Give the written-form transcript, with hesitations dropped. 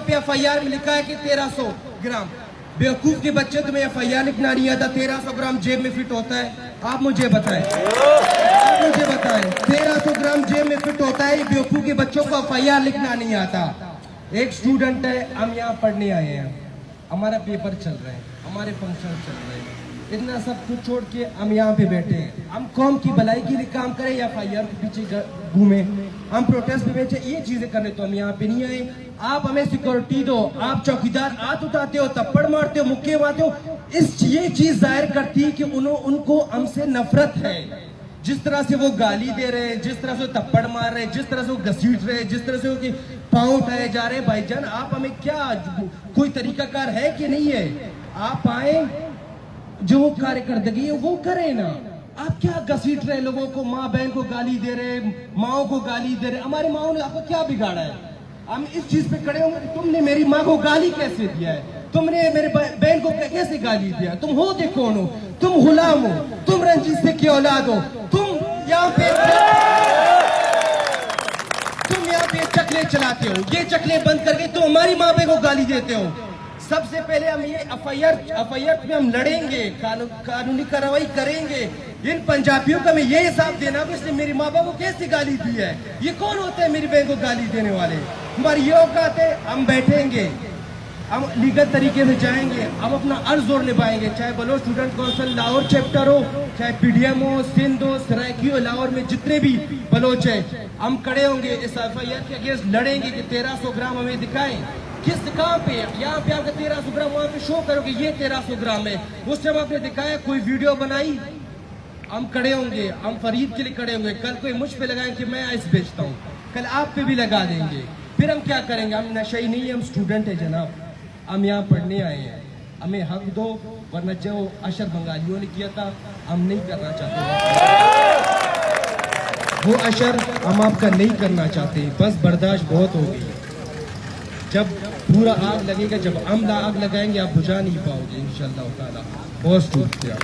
पे FIR में लिखा है कि 1300 ग्राम। बेवकूफ के बच्चे, तुम्हें FIR लिखना नहीं आता, 1300 ग्राम जेब में फिट होता है? आप मुझे बताएं, 1300 ग्राम जेब में फिट होता है? बेवकूफ के बच्चों को FIR लिखना नहीं आता। एक स्टूडेंट है, हम यहाँ पढ़ने आए हैं, हमारा पेपर चल रहा है, हमारे फंक्शन चल रहे हैं, इतना सब कुछ छोड़ के हम यहाँ पे बैठे हैं। हम कौम की भलाई के लिए काम करें या FIR के पीछे घूमे? हम प्रोटेस्ट पे बैठे, ये चीजें करने तो हम यहाँ पे नहीं आए। आप हमें सिक्योरिटी दो, आप चौकीदार हाथ उठाते हो, थप्पड़ मारते हो, मुक्के मारते हो, ये चीज जाहिर करती है कि उनको हमसे नफरत है। जिस तरह से वो गाली दे रहे हैं, जिस तरह से वो थप्पड़ मार रहे हैं, जिस तरह से वो घसीट रहे हैं, जिस तरह से वो पाँव उठाए जा रहे हैं, भाईजान आप हमें क्या, कोई तरीकाकार है कि नहीं है? आप आए, जो कार्यकर्दगी है वो करें ना। आप क्या घसीट रहे लोगों को, माँ बहन को गाली दे रहे, माओ को गाली दे रहे। हमारी माओ ने आपको क्या बिगाड़ा है? हम इस चीज पे खड़े होंगे, तुमने मेरी माँ को गाली कैसे दिया है, तुमने मेरे बहन को कैसे गाली दिया? तुम हो दे कौन हो? तुम गुलाम हो, तुम रंजीत सिंह की औलाद हो, तुम यहाँ पे चकले चलाते हो। ये चकले बंद करके तुम हमारी माँ बहन को गाली देते हो। सबसे पहले हम ये FIR में हम लड़ेंगे, कानूनी कार्रवाई करेंगे। इन पंजाबियों का मैं ये हिसाब देना कि इसने मेरी माँ बाप को कैसी गाली दी है। ये कौन होते हैं मेरी बहन को गाली देने वाले? हमारी ये औकात है, हम बैठेंगे, हम लीगल तरीके से जाएंगे, हम अपना अर्ज और निभाएंगे, चाहे Baloch student council Lahore chapter हो, चाहे PDM हो, सिंध हो, सराइकी हो, लाहौर में जितने भी बलोच है, हम खड़े होंगे, इस FIR के अगेंस्ट लड़ेंगे कि 1300 ग्राम हमें दिखाएं। किस कहाँ पे? यहाँ पे आपका 1300 ग्राम, वहाँ पे शो करो कि ये 1300 ग्राम है। उस टाइम आपने दिखाया, कोई वीडियो बनाई? हम खड़े होंगे, हम फरीद के लिए खड़े होंगे। कल कोई मुझ पे लगाएं कि मैं आइस बेचता हूँ, कल आप पे भी लगा देंगे। फिर हम क्या करेंगे? हम नशे ही नहीं है, हम स्टूडेंट है जनाब, हम यहाँ पढ़ने आए हैं, हमें हक दो, वरना जो अशर बंगालियों ने किया था हम नहीं करना चाहते, वो अशर हम आपका नहीं करना चाहते। बस बर्दाश्त बहुत हो गई। जब पूरा आग लगेगा, जब हम आग लगाएंगे, आप बुझा नहीं पाओगे इंशाअल्लाह ताला। बहुत शुक्रिया।